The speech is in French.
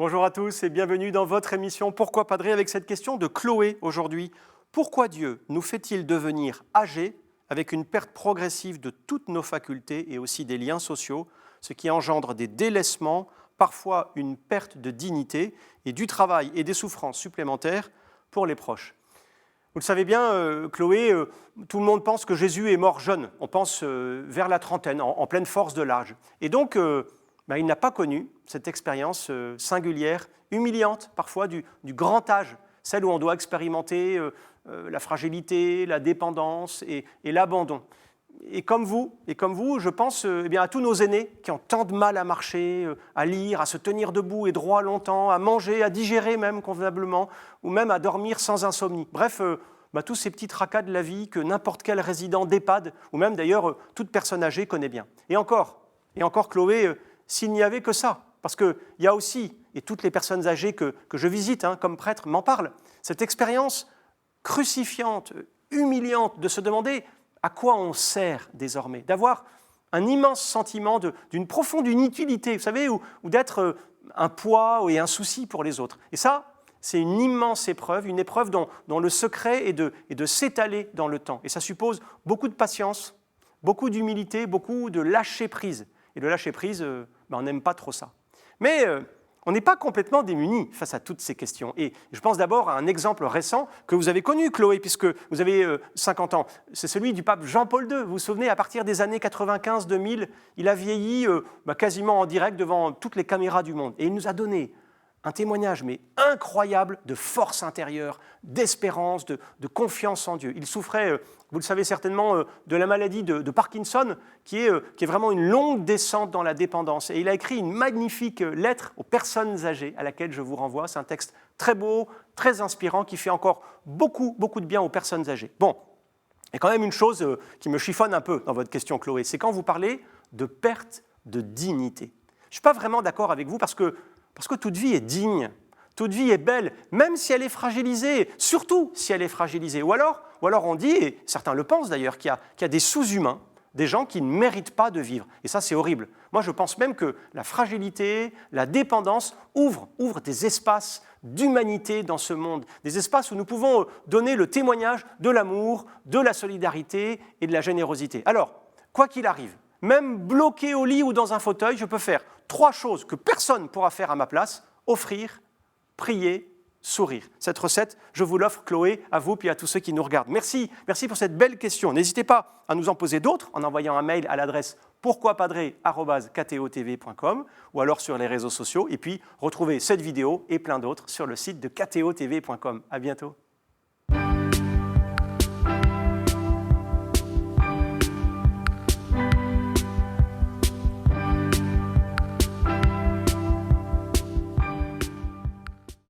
Bonjour à tous et bienvenue dans votre émission Pourquoi Padré avec cette question de Chloé aujourd'hui. Pourquoi Dieu nous fait-il devenir âgés avec une perte progressive de toutes nos facultés et aussi des liens sociaux, ce qui engendre des délaissements, parfois une perte de dignité et du travail et des souffrances supplémentaires pour les proches? Vous le savez bien, Chloé, tout le monde pense que Jésus est mort jeune. On pense vers la trentaine, en pleine force de l'âge. Et donc, il n'a pas connu cette expérience singulière, humiliante parfois, du grand âge, celle où on doit expérimenter la fragilité, la dépendance et l'abandon. Et comme vous, je pense à tous nos aînés qui ont tant de mal à marcher, à lire, à se tenir debout et droit longtemps, à manger, à digérer même convenablement, ou même à dormir sans insomnie. Bref, tous ces petits tracas de la vie que n'importe quel résident d'EHPAD, ou même d'ailleurs toute personne âgée connaît bien. Et encore Chloé, s'il n'y avait que ça, parce qu'il y a aussi, et toutes les personnes âgées que je visite comme prêtre m'en parlent, cette expérience crucifiante, humiliante de se demander à quoi on sert désormais, d'avoir un immense sentiment d'une profonde inutilité, vous savez, ou d'être un poids et un souci pour les autres. Et ça, c'est une immense épreuve, une épreuve dont le secret est de s'étaler dans le temps. Et ça suppose beaucoup de patience, beaucoup d'humilité, beaucoup de lâcher prise. Et le lâcher prise, on n'aime pas trop ça. Mais on n'est pas complètement démunis face à toutes ces questions. Et je pense d'abord à un exemple récent que vous avez connu, Chloé, puisque vous avez 50 ans. C'est celui du pape Jean-Paul II. Vous vous souvenez, à partir des années 95-2000, il a vieilli quasiment en direct devant toutes les caméras du monde. Et il nous a donné un témoignage mais incroyable de force intérieure, d'espérance, de confiance en Dieu. Il souffrait, vous le savez certainement, de la maladie de Parkinson, qui est vraiment une longue descente dans la dépendance. Et il a écrit une magnifique lettre aux personnes âgées, à laquelle je vous renvoie. C'est un texte très beau, très inspirant, qui fait encore beaucoup de bien aux personnes âgées. Bon, il y a quand même une chose qui me chiffonne un peu dans votre question, Chloé, c'est quand vous parlez de perte de dignité. Je ne suis pas vraiment d'accord avec vous parce que toute vie est digne, toute vie est belle, même si elle est fragilisée, surtout si elle est fragilisée. Ou alors on dit, et certains le pensent d'ailleurs, qu'il y a des sous-humains, des gens qui ne méritent pas de vivre. Et ça, c'est horrible. Moi, je pense même que la fragilité, la dépendance ouvrent des espaces d'humanité dans ce monde, des espaces où nous pouvons donner le témoignage de l'amour, de la solidarité et de la générosité. Alors, quoi qu'il arrive, même bloqué au lit ou dans un fauteuil, je peux faire 3 choses que personne ne pourra faire à ma place: offrir, prier, sourire. Cette recette, je vous l'offre, Chloé, à vous puis à tous ceux qui nous regardent. Merci pour cette belle question. N'hésitez pas à nous en poser d'autres en envoyant un mail à l'adresse pourquoipadré@ktotv.com ou alors sur les réseaux sociaux. Et puis, retrouvez cette vidéo et plein d'autres sur le site de ktotv.com. À bientôt.